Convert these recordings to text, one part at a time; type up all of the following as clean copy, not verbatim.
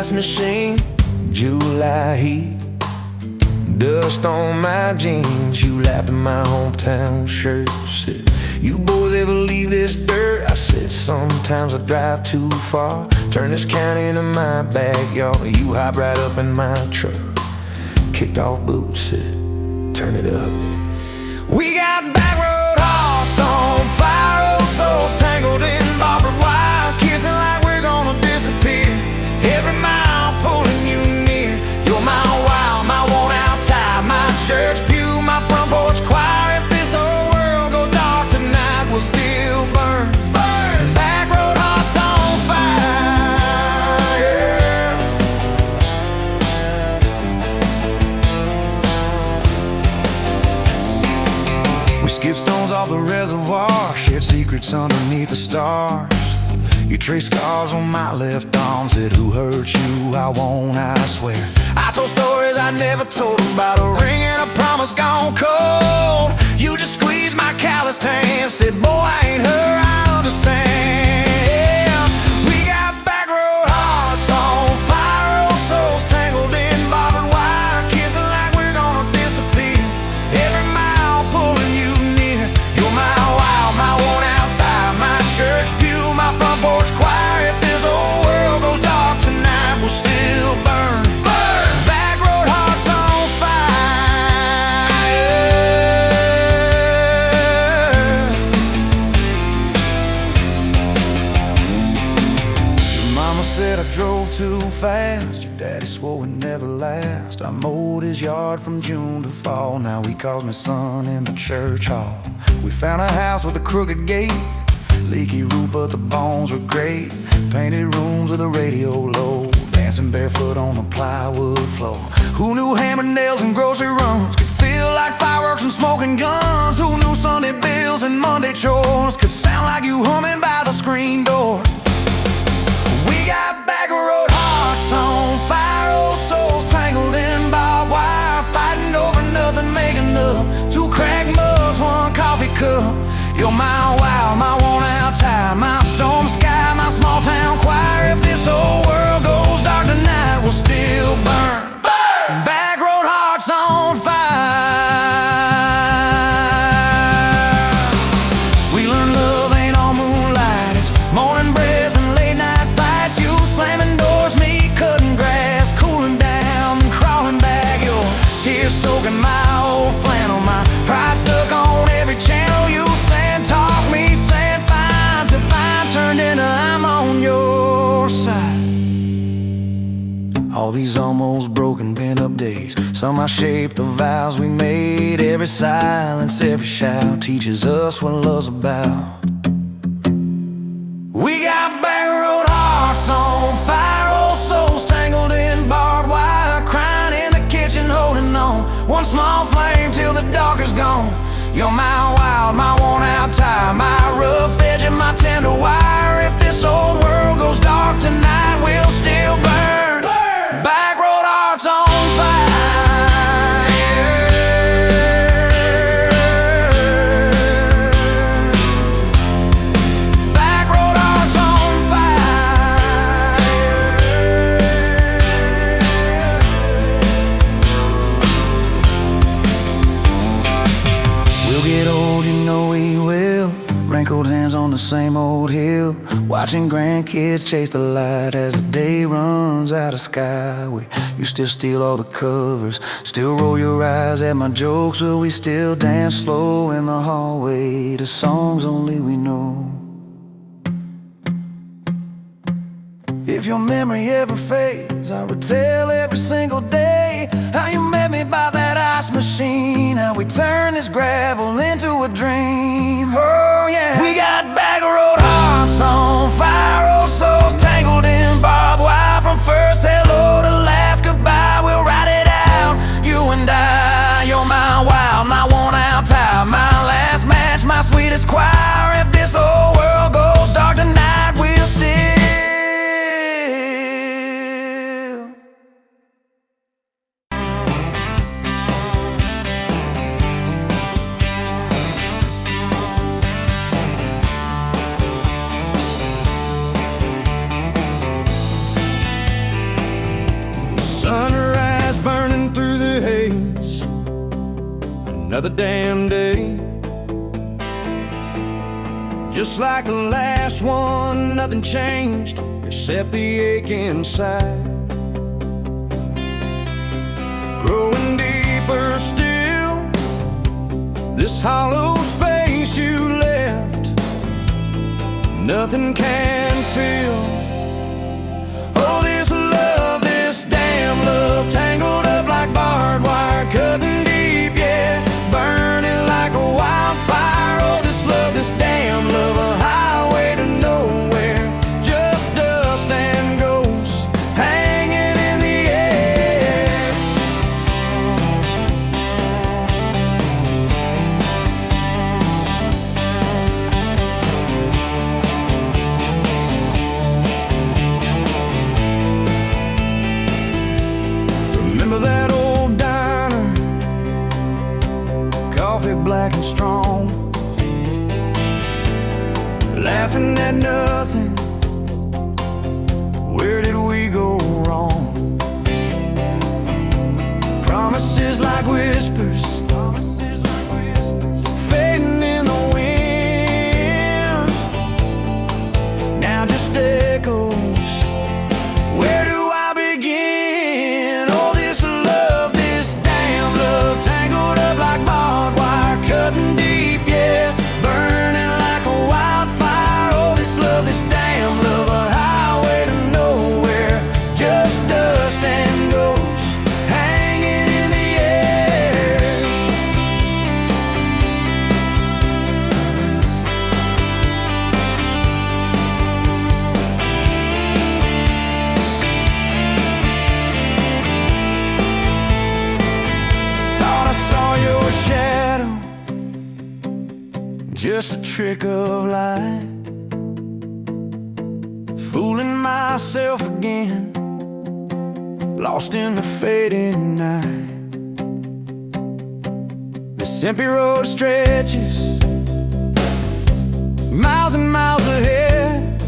ice machine, July heat, dust on my jeans. You laughed at my hometown shirt, said, "You boys ever leave this dirt?" I said, "Sometimes I drive too far, turn this county into my backyard." You hop right up in my truck, kicked off boots, said, "Turn it up." We got back road hearts on fire, old souls tangled in barbed wire, kissing like we're gonna disappear. Every mile pulling you near. You're my wow, my worn out tie, my church pew, my front porch choir. If this whole world goes dark tonight, we'll still burn. Burn! Back road hearts on fire. We skip stones off the reservoir, shared secrets underneath the stars. You traced scars on my left arm, said, "Who hurt you? I won't, I swear." I told stories I never told about a ring and a promise gone cold. You just squeezed my calloused hand, said, "Boy, I ain't her, I understand." We got back road hearts on fire, old souls tangled in barbed wire, kissing like we're gonna disappear. Every mile pulling you near. You're my wow, my worn out tie, my church pew, my front porch choir. If this whole world goes dark tonight, we'll still burn. Burn! Back road hearts on fire. Your mama said I drove too fast, your daddy swore we'd never last. I mowed his yard from June to fall, now he calls me son in the church hall. We found a house with a crooked gate, leaky roof but the bones were great. Painted rooms with a radio low, dancing barefoot on the plywood floor. Who knew hammer nails and grocery runs could feel like fireworks and smoking guns? Who knew Sunday bills and Monday chores could sound like you humming by the screen door? We got back road hearts on fire, old souls tangled in barbed wire, fighting over nothing, making up two cracked mugs, one coffee cup. You're my wow, my worn out tie, my storm sky, my small town choir. If this whole world goes dark tonight, we'll still burn. Burn! Back road hearts on fire. We learned love ain't all moonlight, it's morning breath and late night fights. You slamming doors, me cutting grass, cooling down and crawling back. Your tears soaking my old flannel, my pride stuck on every channel. You talk me, saying fine to fine, turned into I'm on your side. All these almost broken pent-up days, somehow shaped the vows we made. Every silence, every shout teaches us what love's about. We got back road hearts on fire, old souls tangled in barbed wire, crying in the kitchen, holding on one small flame till the dark is gone. You're my wild, my worn out tie, my rough edge and my tender wire. If this old world goes dark tonight, we'll still burn. Burn! Back road hearts on fire. Back road hearts on fire. We'll get old, you know we will. Wrinkled hands on the same old hill, watching grandkids chase the light as the day runs out of skyway. You still steal all the covers, still roll your eyes at my jokes. Will we still dance slow in the hallway to songs only we know? If your memory ever fades, I would tell every single day how you met me by that ice machine, how we turned this gravel into a dream. Oh yeah. We got back road hearts on fire, old souls tangled in barbed wire. From first hello to last goodbye, we'll ride it out, you and I. You're my wow, my worn out tie, my last match, my sweetest choir. If this whole world goes dark tonight, we'll still another damn day. Just like the last one, nothing changed except the ache inside. Growing deeper still, this hollow space you left, nothing can fill. Oh, this love, this damn love, tangled up like barbed wire, cutting deep, yeah, burning like a wildfire. Oh, this love, this damn love, a highway to nowhere, just dust and ghosts hanging in the air. Remember that old diner, coffee black and strong, laughing at nothing. Where did we go wrong? Promises like whispers, fading in the wind, now just echoes. Where do I begin? Oh, this love, this damn love, tangled up like barbed wire, cutting deep, yeah, burning like a wildfire. Oh, this love, this damn love, a highway to nowhere, just dust and ghosts hanging in the air. Thought I saw your shadow, just a trick of light, fooling myself again, lost in the fading night. This empty road stretches miles and miles ahead,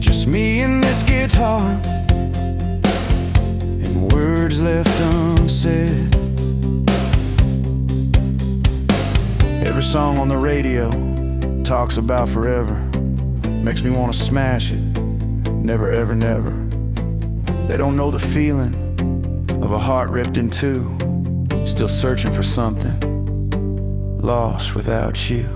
just me and this guitar, and words left unsaid. Every song on the radio talks about forever, makes me want to smash it, never ever never. They don't know the feeling of a heart ripped in two, still searching for something, lost without you.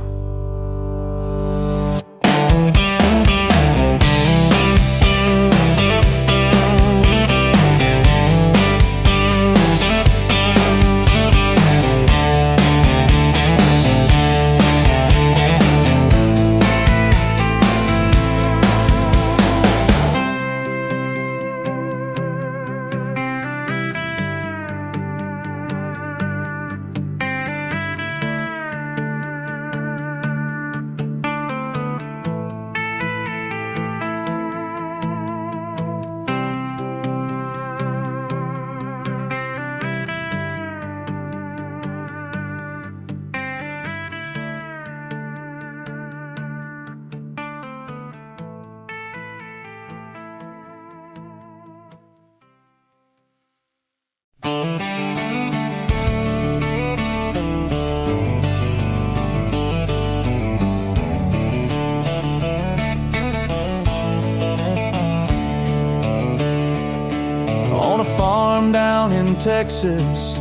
On a farm down in Texas,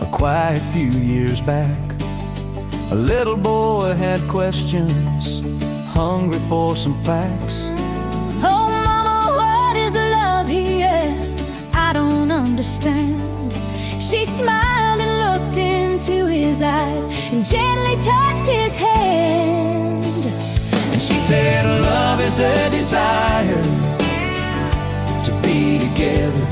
a quiet few years back, a little boy had questions, hungry for some facts. Oh mama, what is love, he asked. I don't understand. She smiled and looked into his eyes and gently touched his hand. And she said, love is a desire to be together,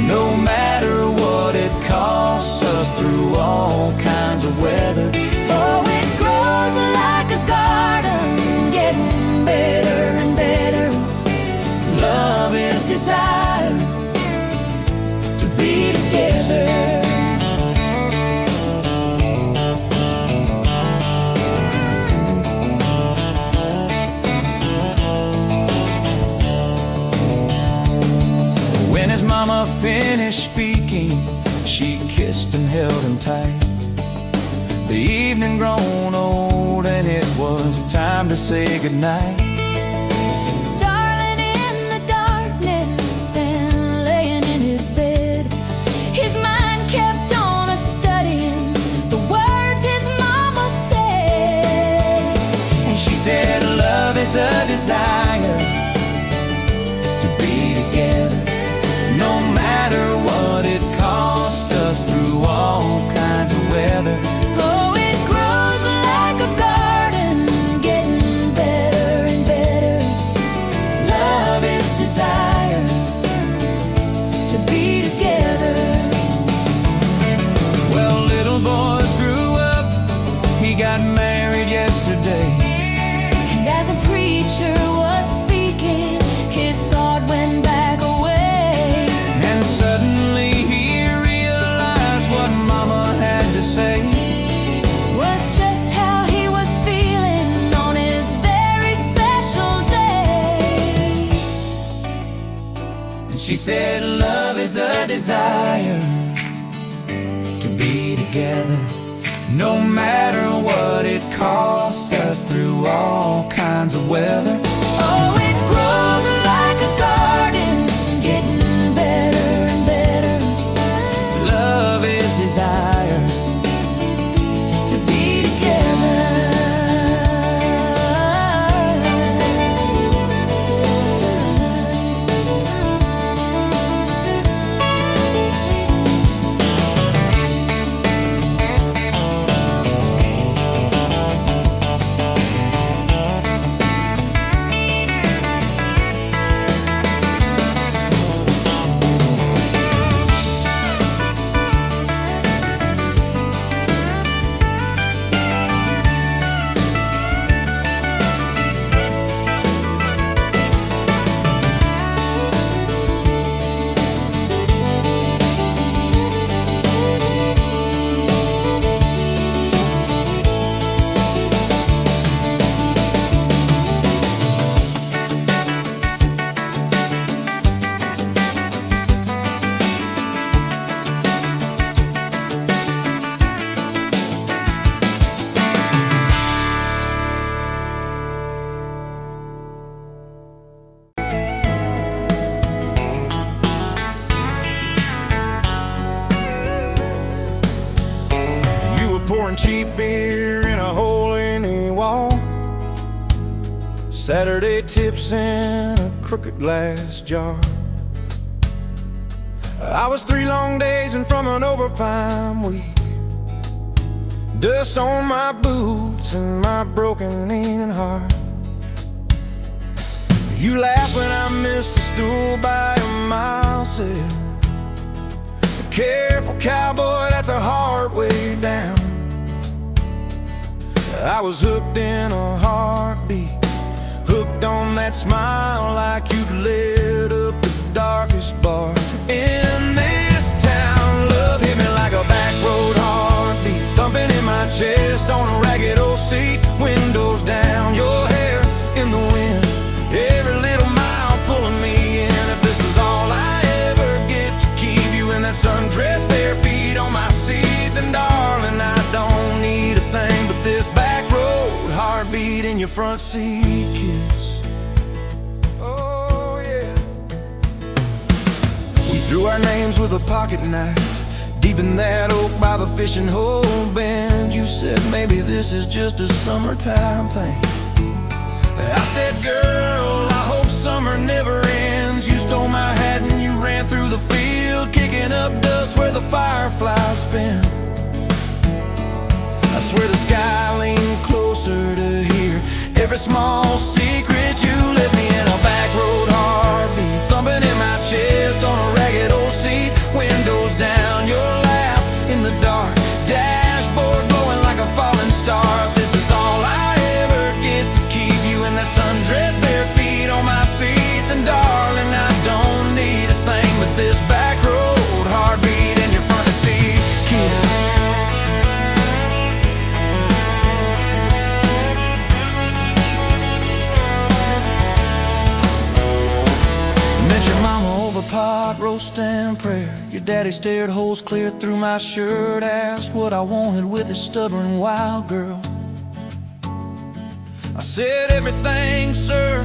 no matter what it costs us, through all kinds of weather. Oh, it grows like a garden, getting better and better. Love is desire to be together. When his mama finished speaking, she kissed and held him tight. The evening grown old and it was time to say goodnight. Starling in the darkness and laying in his bed, his mind kept on studying the words his mama said. And she said, love is a desire to be together, no matter what it costs us, through all kinds of weather. Oh, it grows like a garden, getting better and better. Love is desire to be together. Well, little boys grew up, he got married yesterday. And as a preacher was speaking, his thought went back away. And suddenly he realized what Mama had to say Was just how he was feeling on his very special day. And she said, love is a desire to be together, no matter what it costs us, through all kinds of weather. Oh, it grows like a garden, getting better and better. Love is desire To be together. pouring cheap beer in a hole in the wall, Saturday tips in a crooked glass jar. I was 3 long days and from an overtime week, dust on my boots and my broken aching heart. You laugh when I missed a stool by a mile said, careful cowboy, that's a hard way down. I was hooked in a heartbeat, hooked on that smile like you'd lit up the darkest bar in this town. Love hit me like a back road heartbeat, thumping in my chest on a ragged old seat, windows down, your hair in the wind, every little mile pulling me in. If this is all I ever get to keep you in that sundress, bare feet on my seat, then darling, I don't need a thing but this back road heartbeat in your front seat kiss. Oh yeah. We threw our names with a pocket knife deep in that oak by the fishing hole bend. You said maybe this is just a summertime thing. I said, girl, I hope summer never ends. You stole my hat and you ran through the field, kicking up dust where the fireflies spin. I swear the sky leaned closer to hear every small secret. You let me in a back road heartbeat, thumping in my chest on a ragged old seat, windows down, your laugh in the dark, dashboard glowing like a falling star. If this is all I ever get to keep you in that sundress, bare feet on my seat, then darling, I don't need a thing but this back road heartbeat in your front seat kiss. toast and prayer. Your daddy stared holes clear through my shirt, asked what I wanted with his stubborn wild girl. I said everything, sir,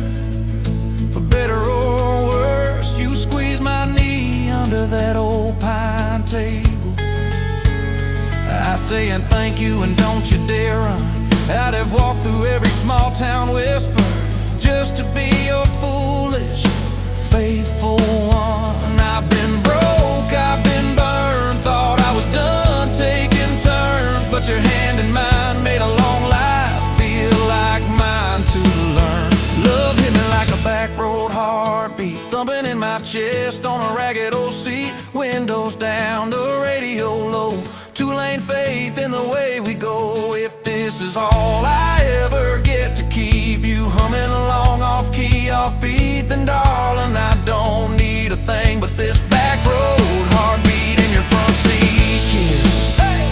for better or worse. You squeezed my knee under that old pine table. I saying thank you and don't you dare run. I'd have walked through every small town whisper just to be your foolish, faithful one. I've been broke, I've been burned, thought I was done taking turns, but your hand in mine made a long life feel like mine to learn. Love hit me like a back road heartbeat, thumping in my chest on a ragged old seat. Windows down, the radio low, two-lane faith in the way we go. If this is all I ever get to keep you humming along off key, off beat, then darling, I don't need a thing but this back road heartbeat in your front seat kiss. Hey!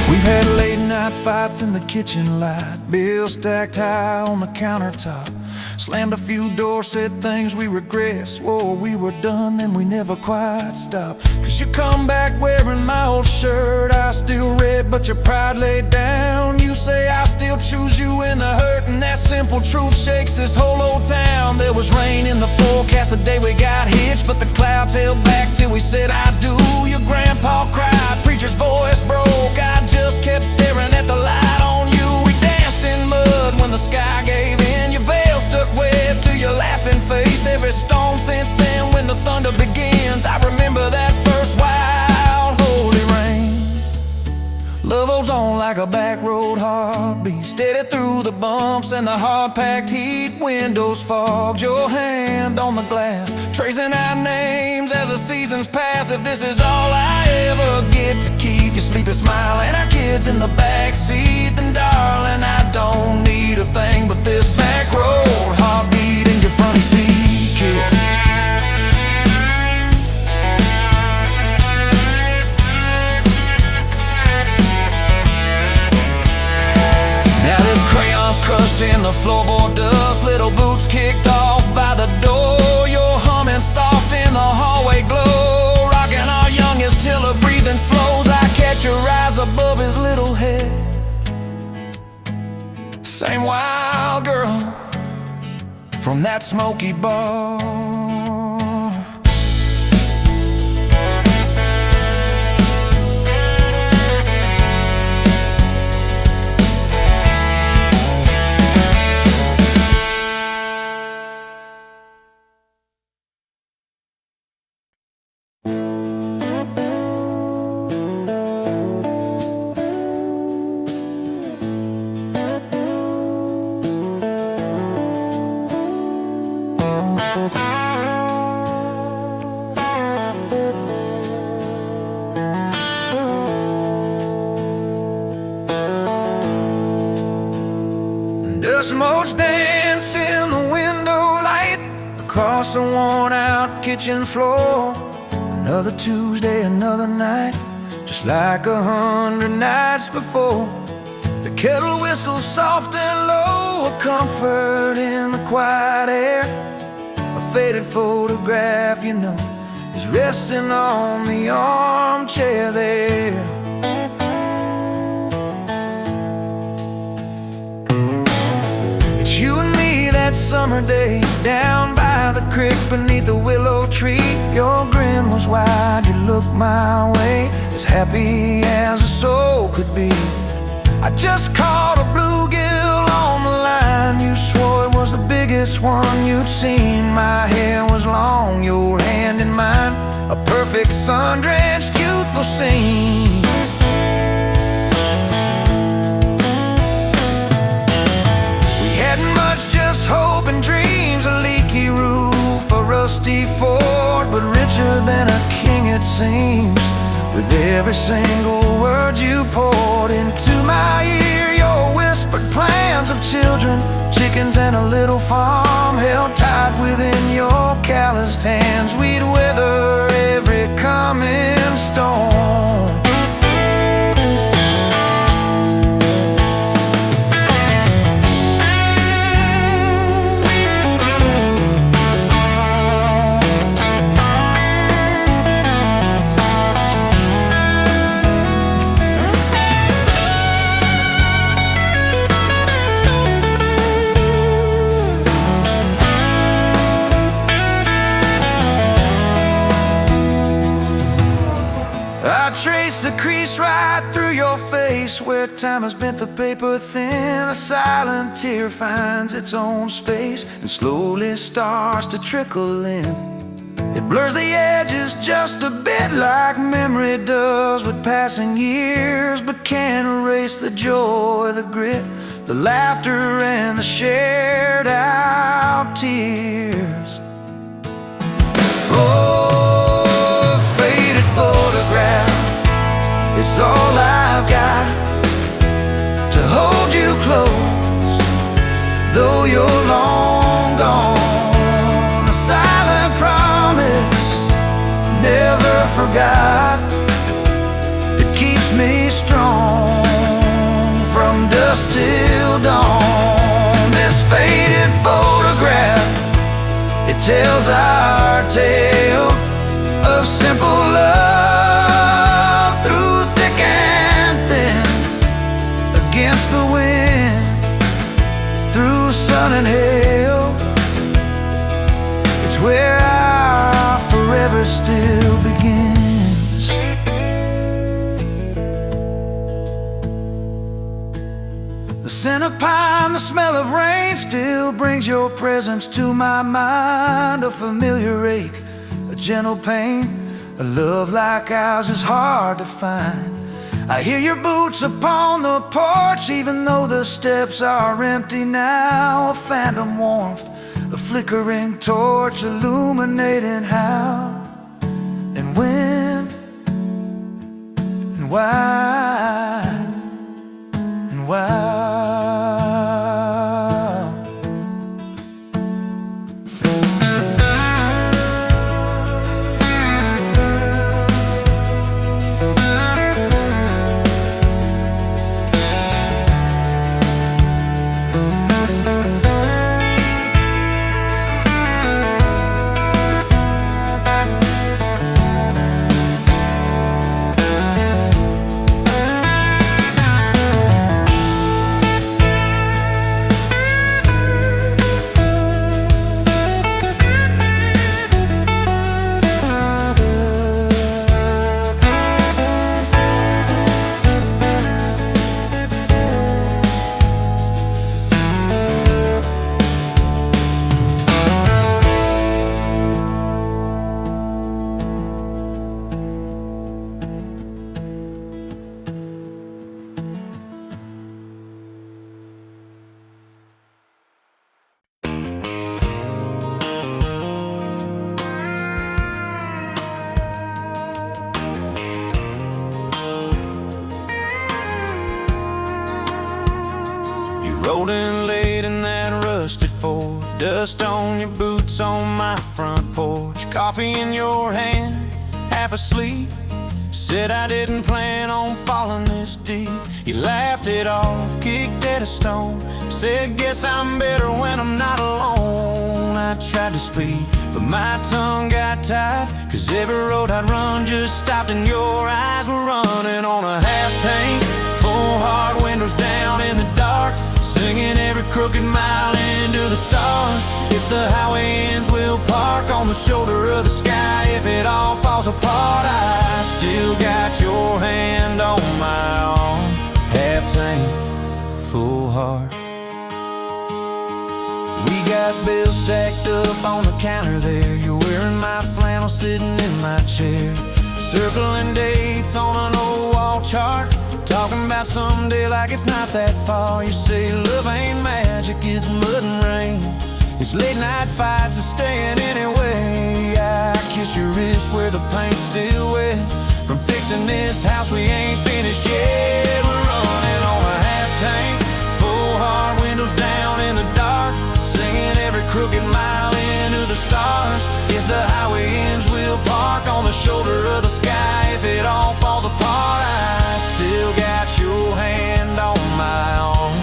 We've had late night fights in the kitchen light, bills stacked high on the countertop. Slammed a few doors, said things we regret, swore we were done, then we never quite stopped. Cause you come back wearing my old shirt, I still red but your pride laid down. You say I still choose you in the hurt, and that simple truth shakes this whole old town. There was rain in the forecast the day we got hitched, but the clouds held back till we said I do. Your grandpa cried, preacher's voice broke, I just kept staring at the light on you. We danced in mud when the sky gave in, your veil stuck wet to your laughing face. Every storm since then when the thunder begins, I remember that first wild holy rain. Love holds on like a back road heartbeat, steady through the bumps and the hard-packed heat. Windows fogged, your hand on the glass, tracing our names as the seasons pass. If this is all I ever get to keep you sleeping, smiling, our kids in the backseat, then darling, I don't need a thing but this back road heartbeat in your front seat kiss. Now this crayon's crushed in the floorboard dust, little boots kicked off by the door. You're humming soft in the hallway glow, rocking our youngest till her breathing slows. I catch your eyes above his little head, same wild girl from that smoky bar. Smoke's dance in the window light across the worn-out kitchen floor. Another Tuesday, another night, just like 100 nights before. The kettle whistles soft and low, a comfort in the quiet air. A faded photograph, you know, is resting on the armchair there. You and me that summer day, down by the creek beneath the willow tree. Your grin was wide, you looked my way, as happy as a soul could be. I just caught a bluegill on the line, you swore it was the biggest one you'd seen. My hair was long, your hand in mine, a perfect sun-drenched youthful scene. Just hope and dreams, a leaky roof, a rusty fort, but richer than a king it seems. With every single word you poured into my ear, your whispered plans of children, chickens and a little farm held tight within your calloused hands. We'd weather every coming storm. trace right through your face, where time has bent the paper thin. A silent tear finds its own space and slowly starts to trickle in. It blurs the edges just a bit, like memory does with passing years, but can't erase the joy, the grit, the laughter, and the shared out tears. Oh, faded photograph, it's all I've got to hold you close, though you're long gone. A silent promise, never forgot, that keeps me strong from dusk till dawn. This faded photograph, it tells our tale of simple love through thick and thin, against the wind, through sun and hail. It's where our forever still begins. The scent of pine, the smell of rain, still brings your presence to my mind. A familiar ache, a gentle pain, a love like ours is hard to find. I hear your boots upon the porch, even though the steps are empty now. A phantom warmth, a flickering torch, illuminating how and when and why and why. Rolling late in that rusted Ford, dust on your boots on my front porch, coffee in your hand, half asleep. Said I didn't plan on falling this deep. You laughed it off, kicked at a stone, said guess I'm better when I'm not alone. I tried to speak, but my tongue got tied, 'cause every road I'd run just stopped and your eyes were running on a half tank, full hard windows down in the dark, singing every crooked mile into the stars. If the highway ends, we'll park on the shoulder of the sky. If it all falls apart, I still got your hand on my arm. Half tank, full heart. We got bills stacked up on the counter there. You're wearing my flannel, sitting in my chair, circling dates on an old wall chart, talking about someday like it's not that far. You say love ain't magic, it's mud and rain, it's late night fights and staying anyway. I kiss your wrist where the paint's still wet from fixing this house we ain't finished yet. We're running on a half tank, full hard windows down in the dark, singing every crooked mile into the stars. If the highway ends, we'll park on the shoulder of the sky. If it all falls apart, I still got your hand on my arm.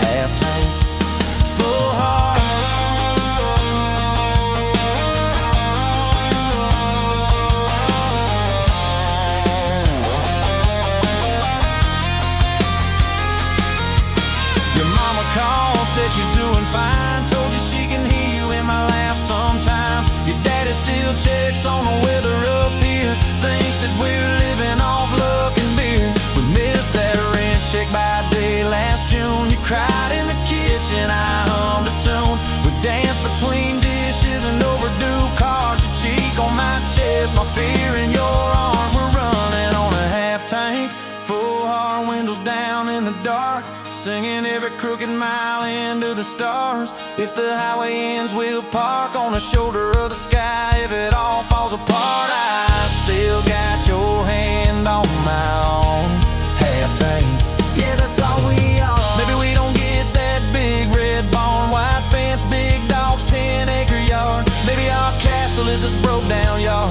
Half tank, full heart. my fear in your arms. We're running on a half tank, full heart, windows down in the dark, singing every crooked mile into the stars. If the highway ends, we'll park on the shoulder of the sky. If it all falls apart, I still got your hand on my own half tank. Yeah, that's all we are. Maybe we don't get that big red barn, white fence, big dogs, 10-acre yard. Maybe our castle is this broke down yard,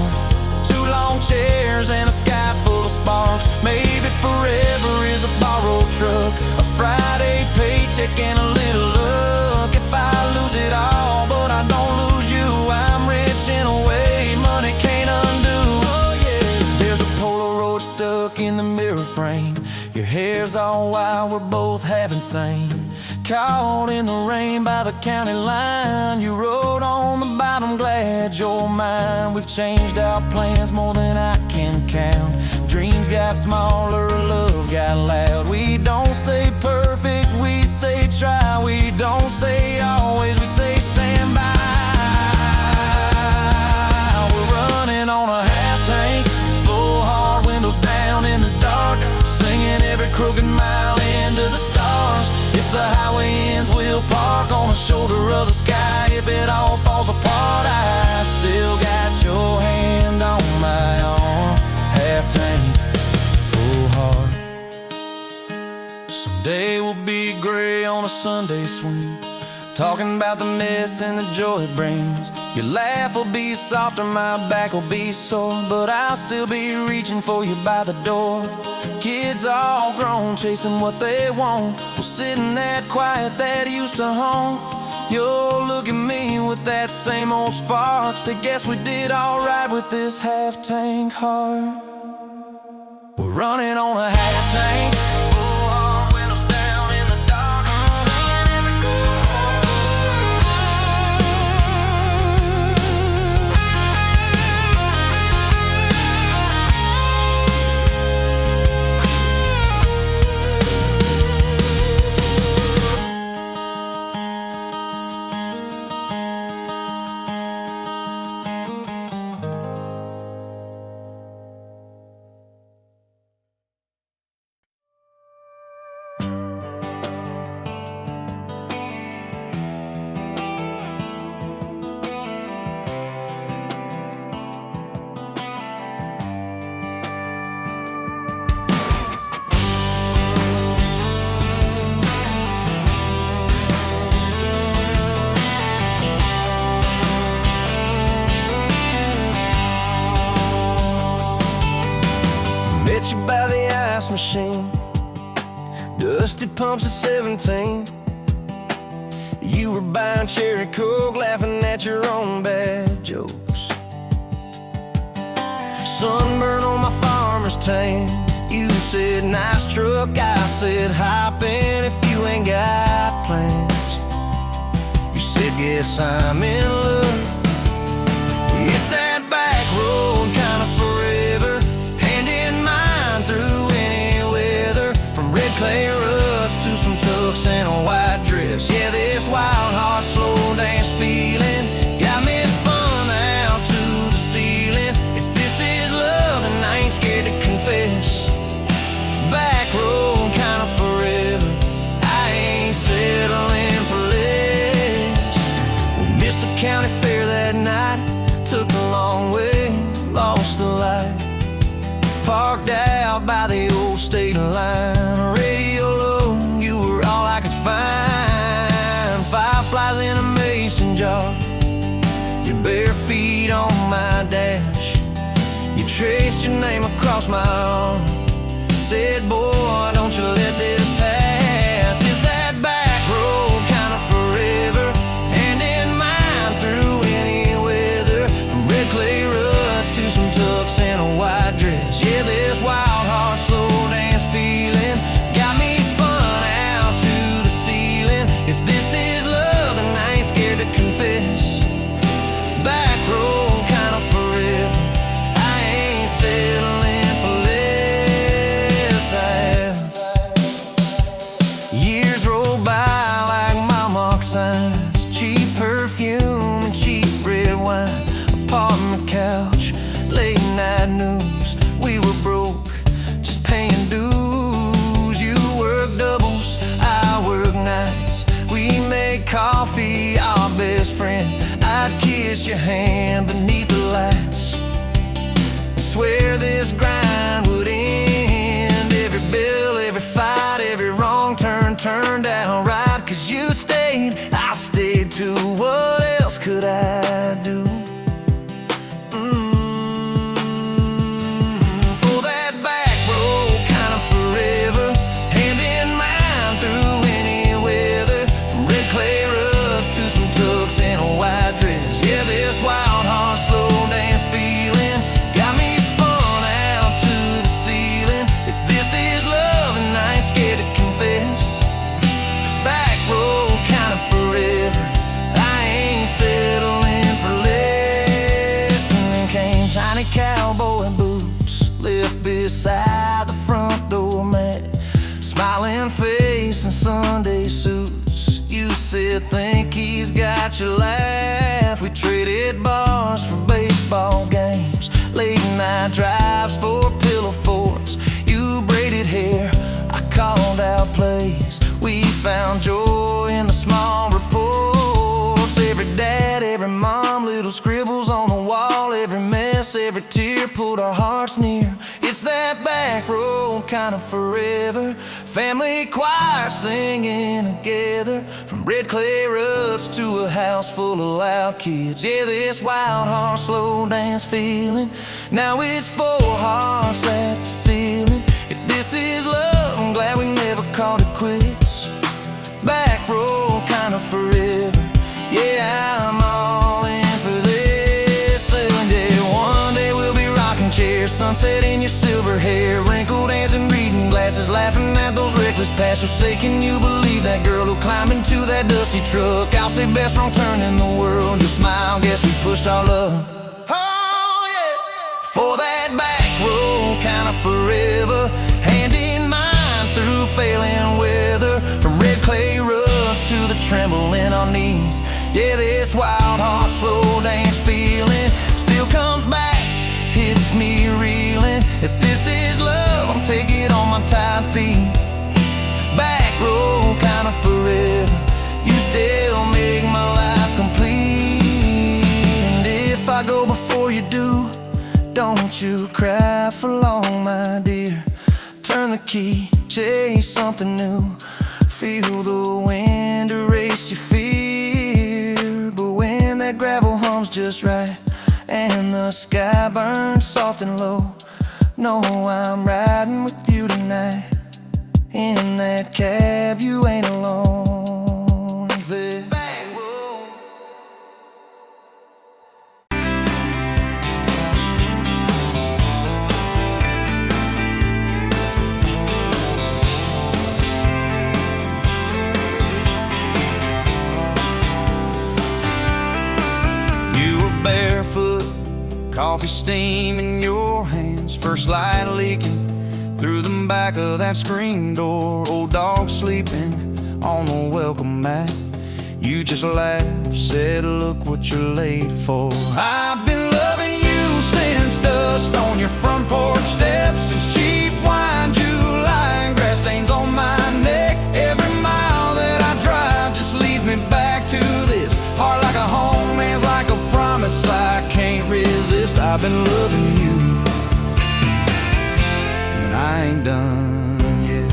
2 long chairs and a sky full of sparks. Maybe forever is a borrowed truck, a Friday paycheck and a little luck. If I lose it all but I don't lose you, I'm rich in a way money can't undo. Oh yeah. There's a Polaroid stuck in the mirror frame, your hair's all wild, we're both half insane. Caught in the rain by the county line, you wrote on the bottom, glad you're mine. We've changed our plans more than I can count. Dreams got smaller, love got loud. We don't say perfect, we say try. We don't say always, we say stand by. We're running on a half tank, full heart, windows down in the dark, singing every crooked mile into the stars. If the highway ends, we'll park on the shoulder of the sky. If it all falls apart, I still got your hand on my arm. Half tank, full heart. Someday we'll be gray on a Sunday swing, talking about the mess and the joy it brings. Your laugh will be softer, my back will be sore, but I'll still be reaching for you by the door. Kids all grown, chasing what they want, we'll sit in that quiet that used to haunt. You'll look at me with that same old spark, say guess we did alright with this half tank heart. We're running on a half tank, full heart, windows down in the dark, singing every met you by the ice machine, dusty pumps at 17. You were buying cherry coke, laughing at your own bad jokes. Sunburn on my farmer's tan, you said nice truck, I said hop in if you ain't got plans. You said guess I'm in love. It's that back road kind of forever, hand in mine through any weather, from red clay ruts to some tux and a white dress. Yeah, this wild heart slow dance feeling got me spun out to the ceiling. If this is love, then I ain't scared to confess. Back road kind of forever, I ain't settling for less. We missed the county fair that night, took the long way, lost the light. Parked out by the old state line, radio low, you were all I could find. Fireflies in a mason jar, your bare feet on my dash. You traced your name across my arm, said boy, don't you let this pass. Is that back road kind of forever, hand in mine through any weather, from red clay ruts to some tux and a white dress. Yeah, this wild heart slow dance feeling got me spun out to the ceiling. If this is love, then I ain't scared to confess. Back road kind of forever, I ain't settling for less. Years roll by like my mark signs, cheap perfume and cheap red wine, apartment couch, late bad news. We were broke, just paying dues. You work doubles, I work nights. We made coffee our best friend. I'd kiss your hand beneath the lights and swear this grind would end. Every bill, every fight, every wrong turn turned out right. 'Cause you stayed, I stayed too. What else could I do? For that back road, kind of forever, hand in mine through any weather. From red clay rugs to some tux and a white dress. Yeah, this wild heart slow dance feeling got me spun out to the ceiling. If this is love, then I ain't scared to confess. Back road, kind of forever, I ain't settling for less. And then came tiny cowboy boots, left beside the front door mat. Smiling face and Sunday suits. You said, think he's got your laugh. We traded bars for baseball games, late night drives for pillow forts. You braided hair, I called out plays. We found joy in the small reports. Every dad, every mom, little scribbles on the wall. Every mess, every tear pulled our hearts near. It's that back road, kind of forever. Family choir singing together. From red clay rugs to a house full of loud kids. Yeah, this wild heart slow dance feeling. Now it's four hearts at the ceiling. If this is love, I'm glad we never called it quits. Back road, kind of forever. Yeah, I'm all in for this. And yeah, one day we'll be rocking chairs, sunset in your silver hair, wrinkled hands and reading glasses, laughing at those reckless past. You'll say, can you believe that girl who climbed into that dusty truck? I'll say, best wrong turn in the world. You'll smile, guess we pushed our love. Oh yeah, for that back road, kind of forever, hand in mine through failing weather. From red clay rugs to the tremble in our knees. Yeah, this wild heart slow dance feeling still comes back, hits me reeling. If this is love, I'm taking on my tired feet. Back road, kind of forever, you still make my life complete. And if I go before you do, don't you cry for long, my dear. Turn the key, chase something new. Feel the wind erase your fear. But when that gravel hums just right and the sky burns soft and low, know I'm riding with you tonight. In that cab, you ain't alone. It's it. Coffee steam in your hands, first light leaking through the back of that screen door. Old dog sleeping on the welcome mat. You just laughed, said, look what you're late for. I've been loving you since dust on your front porch steps, since cheap wine, July, and grass stains on my neck. Every mile that I drive just leads me back to this. Heart like a home, hands like a promise I can't resist. I've been loving you, and I ain't done yet.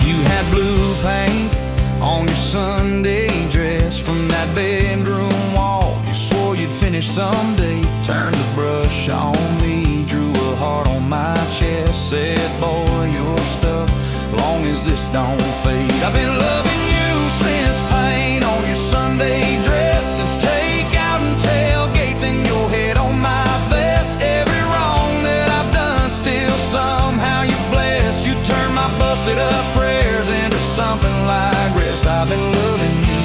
You had blue paint on your Sunday dress. From that bedroom wall, you swore you'd finish someday. Turned the brush on me, drew a heart on my chest. Said, boy, you're stuck long as this don't fade. I've been loving you since paint on your Sunday dress, since takeout and tailgates in your head on my vest. Every wrong that I've done, still somehow you bless. You turn my busted up prayers into something like rest. I've been loving you,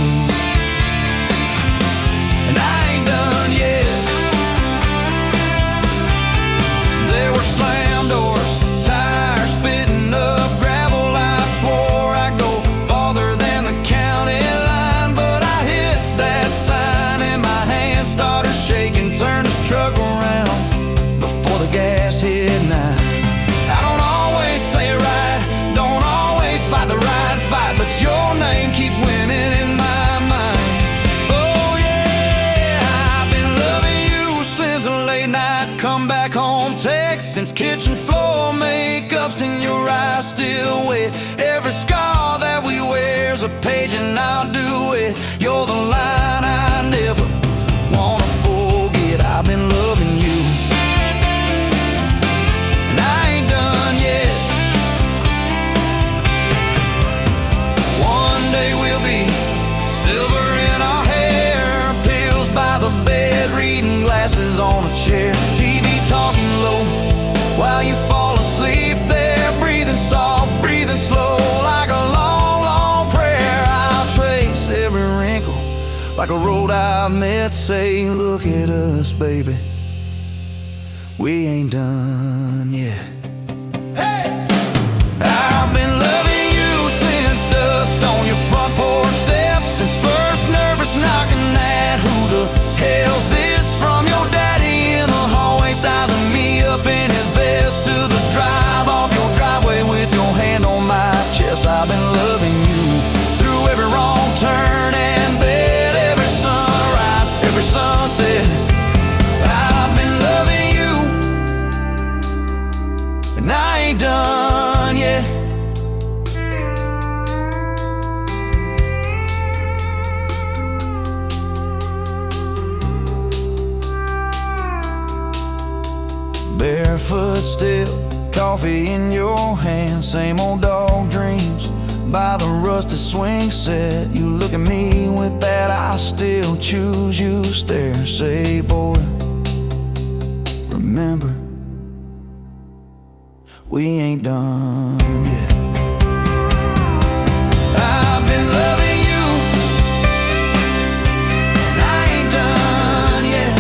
and I ain't done yet. There were slam doors, tires spitting up gravel. I swore I'd go farther truck around before the gas hit 9. I don't always say it right, don't always fight the right fight, but your name keeps winning in my mind. Oh yeah, I've been loving you since a late night come back home text, since kitchen floor makeup's in your eyes still wet. Every scar that we wear's a page and I'll do it. You're the line I never wanna forget. I've been loving you, and I ain't done yet. One day we'll be silver in our hair, pills by the bed, reading glasses on a chair, TV talking low while you fall asleep there, breathing soft, breathing slow, like a long, long prayer. I'll trace every wrinkle like a road I've met, say, look at us, baby, we ain't done yet. Hey! I've been loving you since dust on your front porch steps, since first nervous knocking at who the hell's this, from your daddy in the hallway sizing me up in his vest, to the drive off your driveway with your hand on my chest. I've been loving you through every wrong turn and bed, every sunrise, every sunset. I've been loving you, and I ain't done yet. Barefoot still, coffee in your hand, same old dog dreams by the rusted swing set. You look at me with that I still choose you stare, say, boy, remember, we ain't done yet. I've been loving you, and I ain't done yet.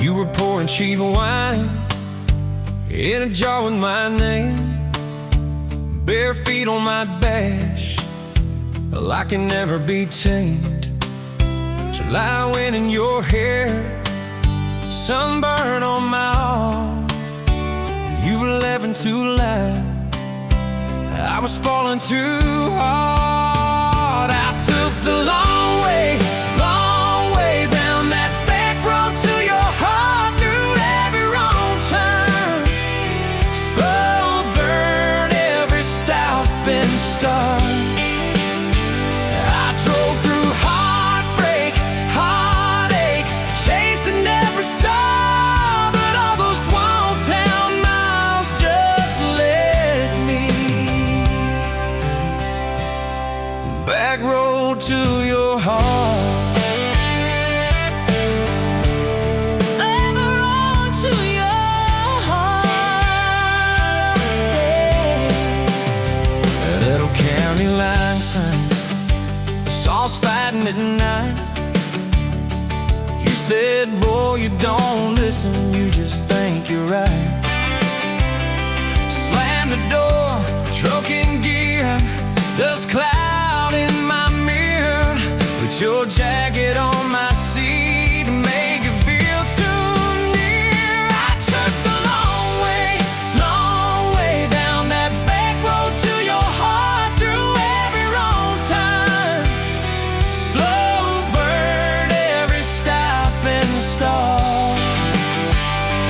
You were pouring cheap wine in a jar with my name, bare feet on my bash, well, I can never be tamed. Till I went in your hair, sunburn on my arm. You were laughing too loud, I was falling too hard. I took the long way down that back road to your heart, through every wrong turn, slow burn every stop and start. I drove through heartbreak, heartache, chasing every star, but all those small town miles just led me back road to your heart. Line sign, the saws fighting at night. You said, boy, you don't listen, you just think you're right. Slam the door, truck in gear, dust cloud in my mirror. Put your jacket on my seat and make it feel too near. I took the long way down that back road to your heart, through every wrong turn, slow burn every stop and start.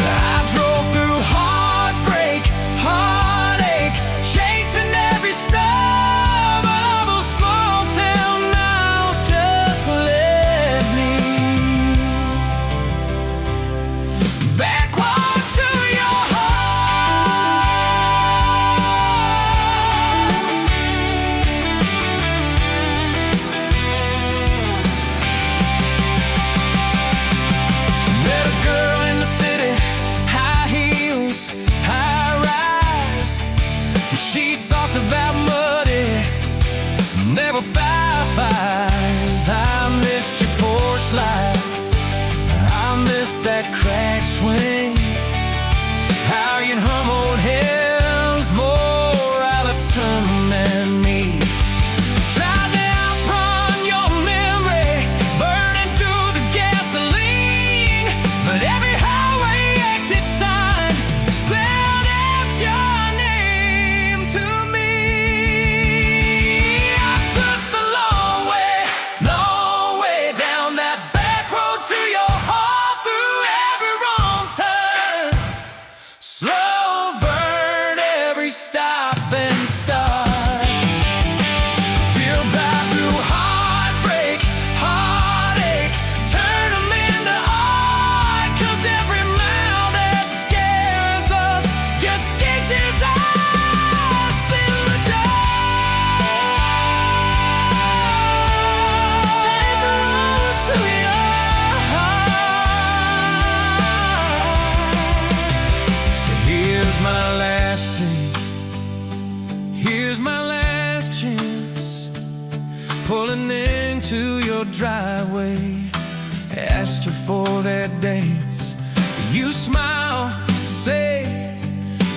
I drove through heartbreak, heartache, chasing every slide. I miss that cracked swing, how you'd hum old hymns more out of tune than me. Tried to outrun your memory, burning through the gasoline, but every highway exit sign spelled out your name to me. I took the long way down that back road to your heart, through every wrong turn, slow burn every stop and start. Feel right through heartbreak, heartache, turn them into art, 'cause every mile that scares us just stitches us in the dark. Back road to your heart. So here's my last take, here's my last chance, pulling into your driveway. Asked her for their dates, you smile, say,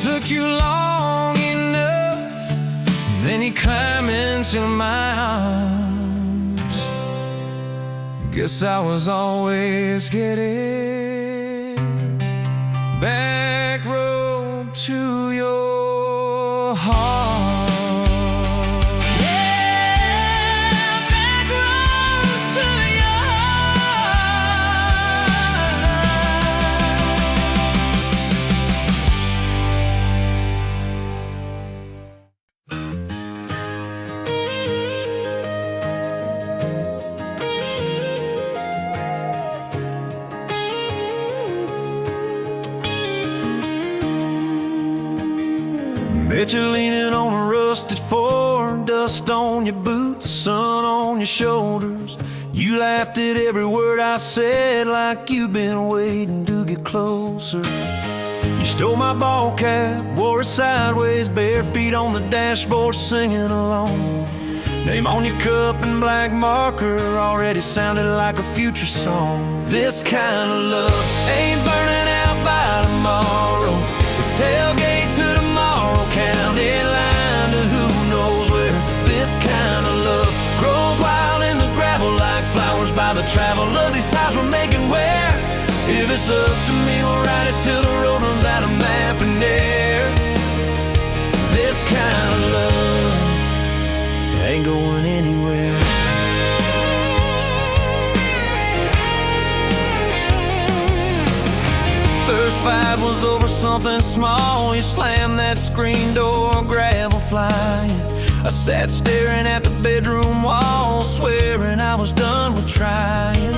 took you long enough. Then you climb into my arms. Guess I was always getting back road to your heart. Yeah, back road to your Bet you're leaning on a rusted Ford, dust on your boots, sun on your shoulders. You laughed at every word I said, like you've been waiting to get closer. You stole my ball cap, wore it sideways, bare feet on the dashboard, singing along. Name on your cup in black marker already sounded like a future song. This kind of love ain't burning out by tomorrow. It's tailgate to tomorrow, county line to who knows where. This kind of love grows wild in the gravel like flowers by the travel of these ties we're making where. If it's up to me, we'll ride it till the road runs out of map and air. This kind of love ain't going anywhere. First fight was over something small. You slammed that screen door, gravel flying. I sat staring at the bedroom wall, swearing I was done with trying.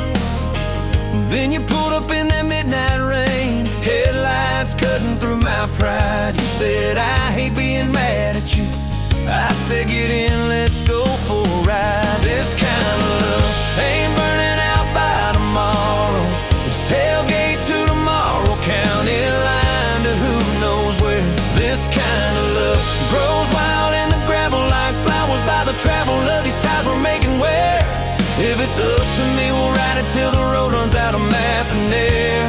Then you pulled up in that midnight rain, headlights cutting through my pride. You said, I hate being mad at you. I said, get in, let's go for a ride. This kind of love ain't burning out by tomorrow. It's tailgate to tomorrow, county line to who knows where. This kind of love grows wild in the gravel like flowers by the travel of these ties we're making where. If it's up to me, we'll ride it till the road runs out of map and air.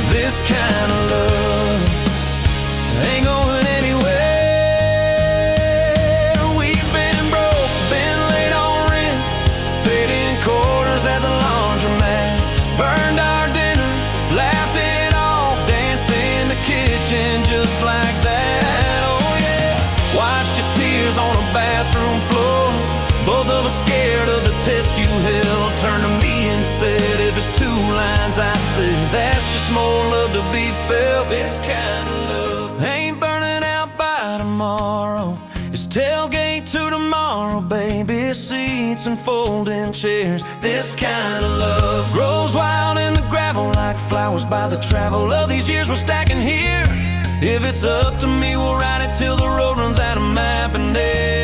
This kind of love ain't going anywhere. We've been broke, been late on rent, paid in quarters at the laundromat, burned our dinner, laughed it off, danced in the kitchen just like that. Oh yeah, watched your tears on a bathroom floor. Both of us scared of the test you held. Turned to me and said, if it's two lines I said, that's just more love to be felt. This kind of love ain't burning out by tomorrow. It's tailgate to tomorrow, baby, seats and folding chairs. This kind of love grows wild in the gravel like flowers by the travel of these years we're stacking here. If it's up to me, we'll ride it till the road runs out of map and air.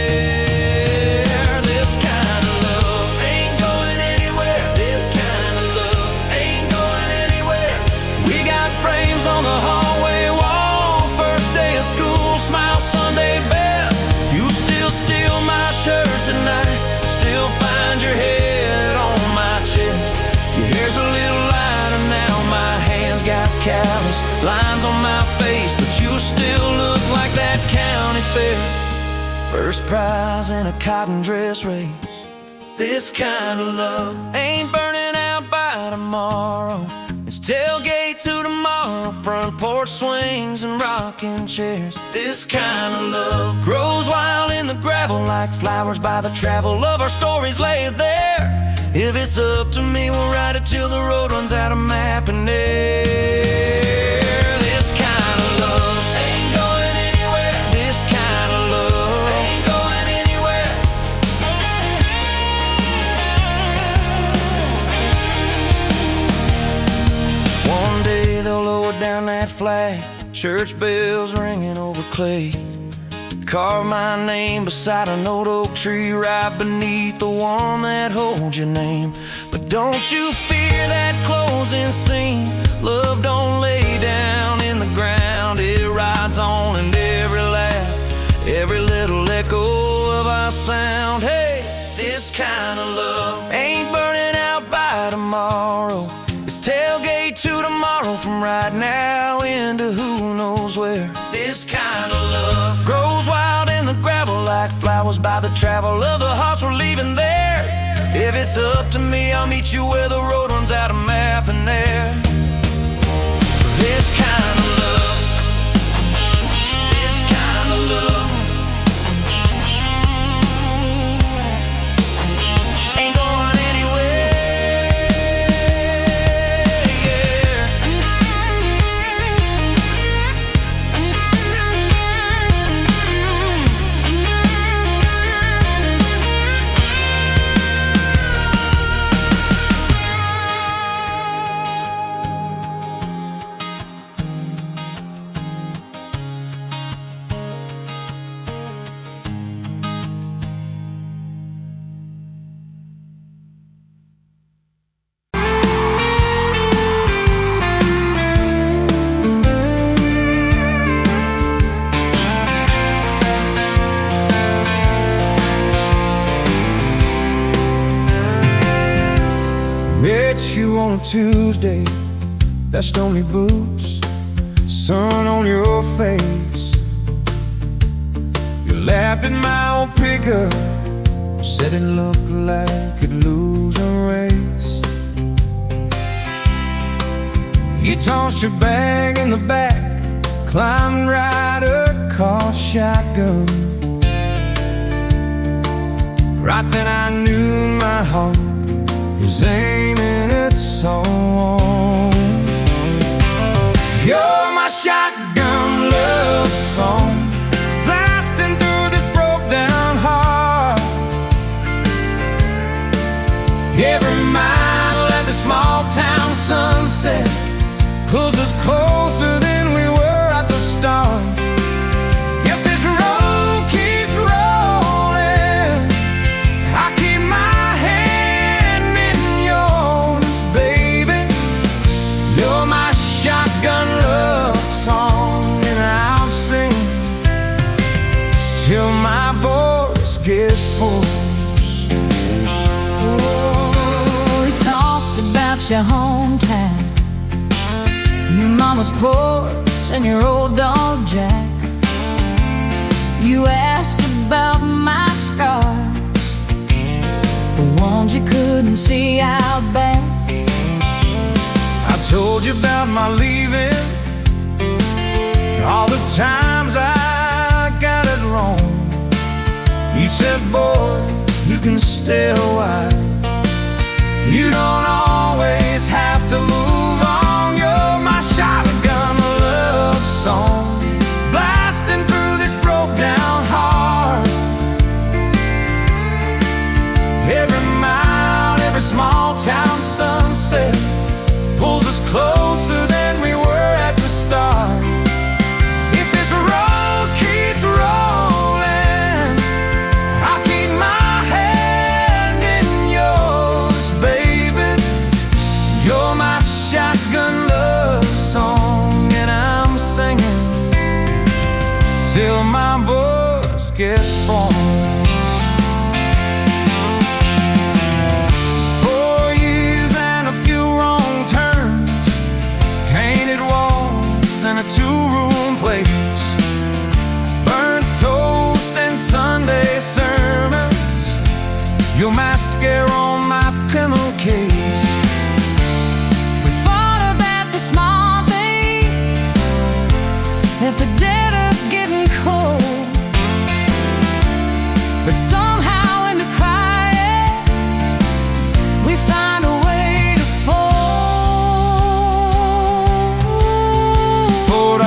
On the hallway wall, first day of school, smile Sunday best. You still steal my shirts at night, still find your head on my chest. callous lines on my face, but you still look like that county fair first prize in a cotton dress race. This kind of love ain't burning out by tomorrow. It's tailgate to tomorrow, front porch swings and rocking chairs. This kind of love grows wild in the gravel like flowers by the travel of our stories laid there. If it's up to me, we'll ride it till the road runs out of map and air. This kind of love ain't going anywhere. This kind of love ain't going anywhere. One day they'll lower down that flag, church bells ringing over clay. Carve my name beside an old oak tree right beneath the one that holds your name. But don't you fear that closing scene. Love don't lay down in the ground. It rides on in every laugh, every little echo of our sound. Hey, this kind of love ain't burning out by tomorrow. It's tailgate to tomorrow, from right now into who knows where. This kind of love grows wild in the gravel like flowers by the travel of the hearts we're leaving there. If it's up to me, I'll meet you where the road runs out of map and air. This kind of love, this kind of love ain't going anywhere, yeah. Met you on a Tuesday, best only boots, sun on your face. You laughed at my old pickup, said it looked like it'd lose a race. You tossed your bag in the back, climbed right across shotgun. Right then I knew my heart was aiming it so on. You're my shotgun love song, blasting through this broke down heart. Every mile at the small town sunset pulls us closer than we were at the start. If this road keeps rolling, I keep my hand in yours, baby. You're my shotgun love song, and I'll sing till my voice gets hoarse. Oh, we talked about your hometown, your mama's porch and your old dog Jack. You asked about my scars, the ones you couldn't see out back. I told you about my leaving, all the times I got it wrong. You said, boy, you can stay a while, you don't always have to move on. You're my shotgun love song, blasting through this broke down heart. Every mile, every small town sunset pulls us closer than we were at the start. If this road keeps rolling, I'll keep my hand in yours, baby. You're my shotgun love song, and I'm singing till my voice gets hoarse. 4 years and a few wrong turns, painted walls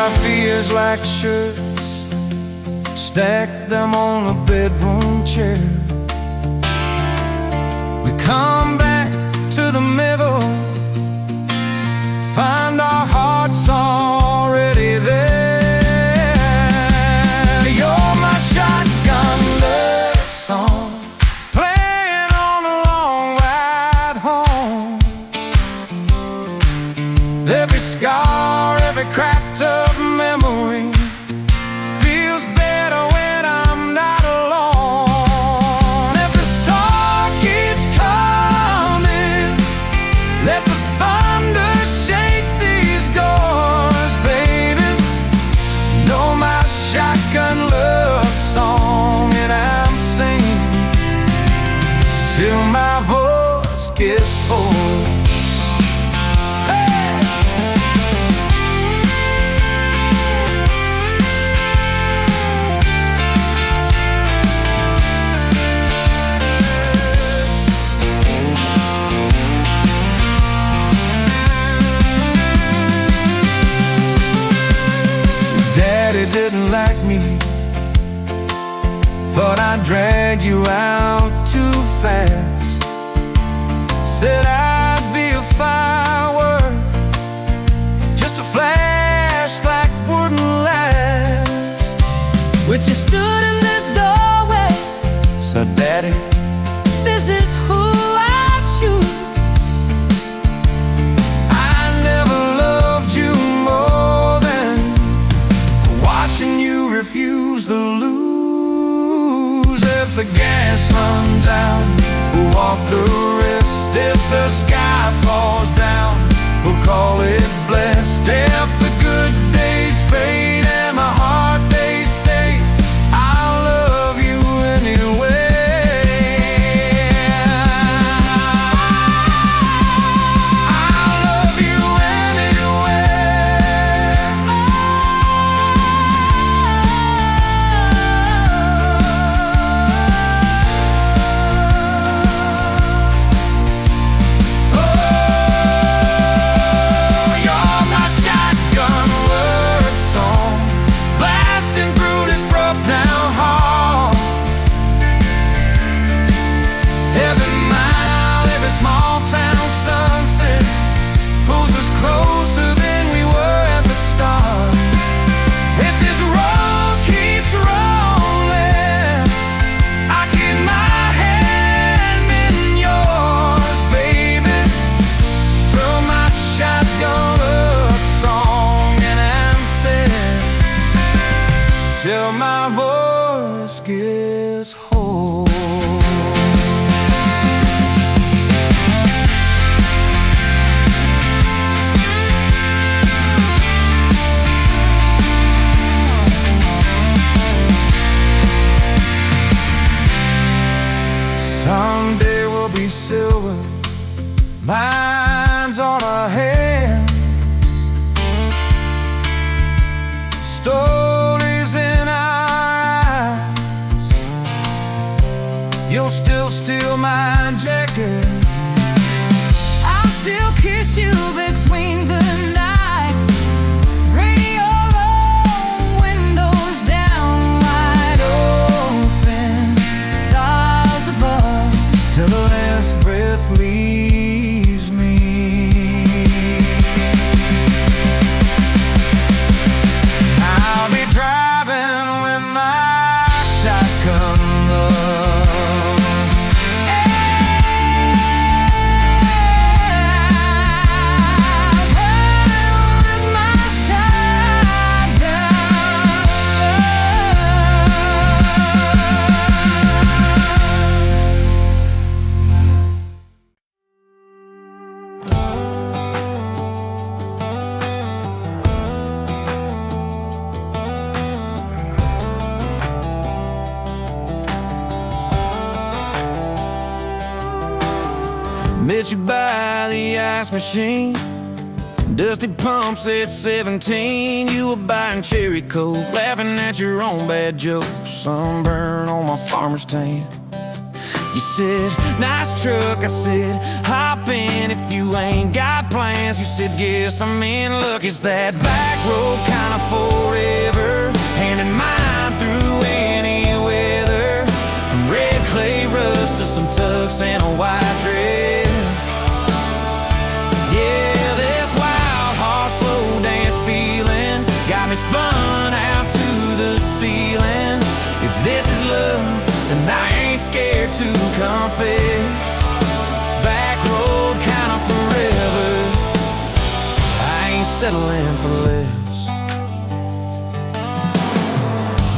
our fears like shirts, stack them on a bedroom chair. We come back to the middle, find our hearts already there. You're my shotgun love song, playing on the long ride home. Every scar, every cracked up memory feels better when I'm not alone. If the storm keeps coming, let the thunder shake these doors, baby. Know my shotgun love song, and I'm singing till my voice gets hoarse. Didn't like me, thought I'd drag you out too fast. Said I'd be a firework, just a flash like wouldn't last. But you stood in the doorway, So Daddy, this is who I choose. I never loved you more than watching you refuse to lose. If the gas runs out, we'll walk the rest. If the sky falls down, we'll call it blessed. If the good days fade and my hard days stay, I'll love you anyway. I'll love you till my voice gets hoarse. Someday we'll be silver, lines on our hands, stories in our eyes. You'll still steal my jacket, I'll still kiss you between the nights. Radio on, windows down, wide open, stars above, till the last breath leaves me. I'll be driving with my shotgun love. Traveling with my shotgun. Met you by the ice machine, dusty pumps at 17. You were buying cherry coke, laughing at your own bad jokes. Sunburn on my farmer's tan. You said, nice truck. I said, hop in if you ain't got plans. dance. You said yes, I'm in. Look, it's that back road kind of forever, hand in mind through any weather, from red clay ruts to some tux and a white dress. Yeah, this wild heart slow dance feeling got me spun out to the ceiling. If this is love, then I ain't scared to confess. Back road kind of forever, I ain't settling for less.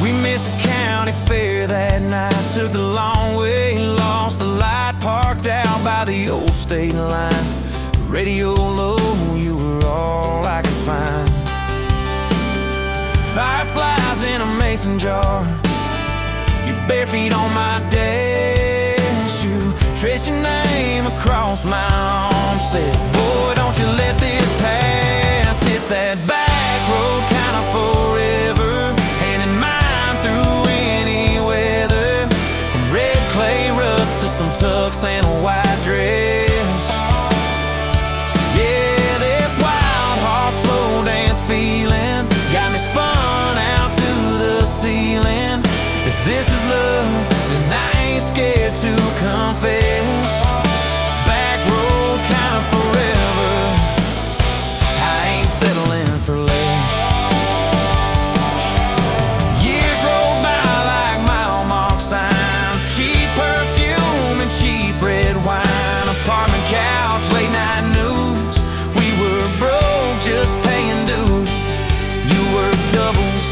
We missed the county fair that night, took the long way, lost the light, parked out by the old state line. Radio low, you were all I could find. Fireflies in a mason jar, your bare feet on my dash. You traced your name across my arm, said, boy, don't you let this pass. It's that back road kind of forever, hand in mind through any weather, from red clay ruts to some tux and a white dress. Yeah, this wild heart slow dance feeling got me spun out to the ceiling. If this is love, then I ain't scared to confess. Back road kind of forever, I ain't settling for less. Years roll by like mile mark signs, cheap perfume and cheap red wine, apartment couch, late night news. We were broke, just paying dues. You work doubles,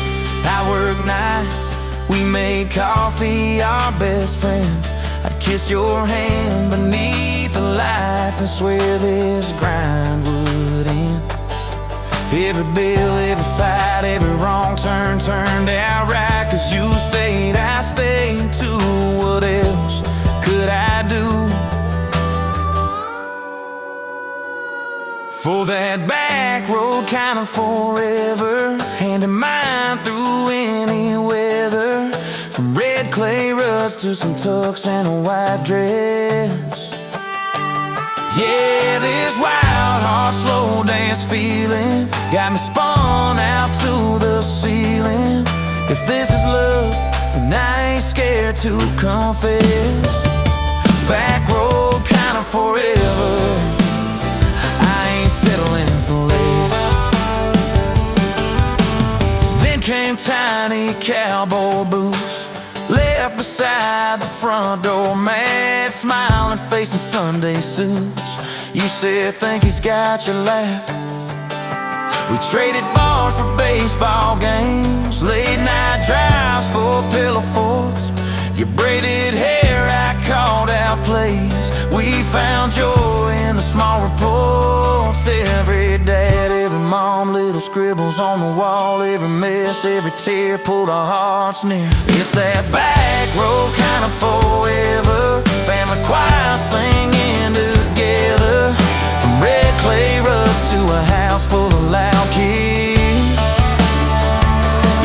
I work nights. We made coffee our best friend. I'd kiss your hand beneath the lights and swear this grind would end. Every bill, every fight, every wrong turn turned out right, 'cause you stayed, I stayed too. What else could I do? For that back road kind of forever, hand in mind through any weather, from red clay ruts to some tux and a white dress. Yeah, this wild heart slow dance feeling got me spun out to the ceiling. If this is love, then I ain't scared to confess. Back road kind of forever, settling for less. Then came tiny cowboy boots, left beside the front door, mad smiling face in Sunday suits. You said, think he's got your lap. We traded bars for baseball games, late night drives for pillow forts. Your braided hair, I called out plays. We found joy in the small reports. Every dad, every mom, little scribbles on the wall, every mess, every tear pulled our hearts near. It's that back road kind of forever, family choir singing together, from red clay ruts to a house full of loud kids.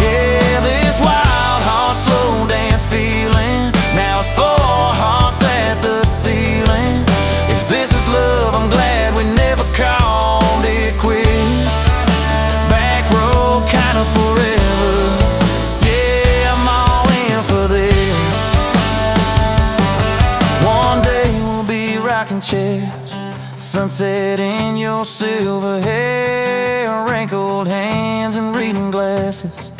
Yeah, this wild heart slow dance feeling, now it's 4 hearts at the ceiling. If this is love, I'm glad we never called it quits. Back road kind of forever, yeah, I'm all in for this. One day we'll be rocking chairs, sunset in your silver hair, wrinkled hands and reading glasses,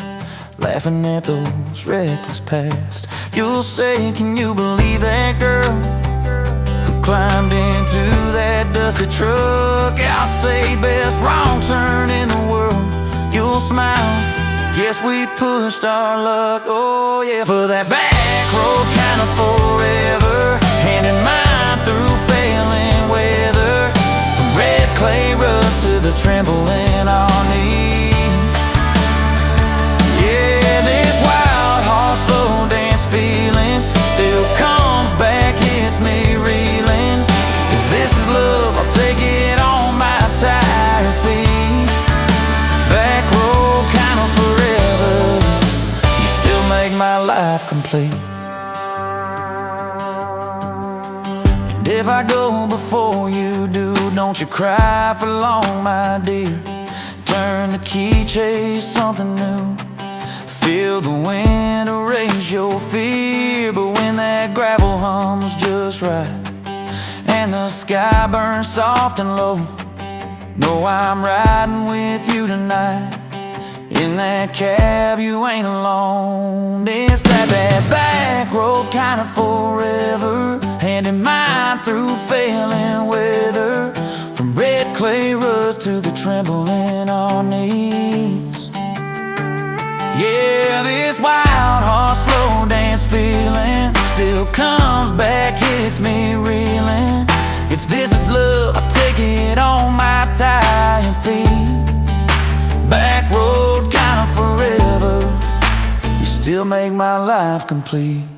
laughing at those reckless past. You'll say, can you believe that girl who climbed into that dusty truck? I'll say, best wrong turn in the world. You'll smile, guess we pushed our luck. Oh yeah, for that back road kind of forever, hand in mind through failing weather, from red clay ruts to the tremble in our knees. Yeah, this wild heart slow dance feeling still comes back, hits me reeling. If this is love, I'll take it on my tired feet. Back road kind of forever, you still make my life complete. And if I go before you do, don't don't you cry for long, my dear. Turn the key, chase something new. Feel the wind erase your fear. But when that gravel hums just right and the sky burns soft and low, know I'm riding with you tonight. In that cab you ain't alone. It's that back road kind of forever, handing mine through failing weather. From red clay rust to the tremble in our knees. Yeah, this wild horse slow dance feeling still comes back, hits me reeling. If this is love, I'll take it on my tired feet. Back road kind of forever, you still make my life complete.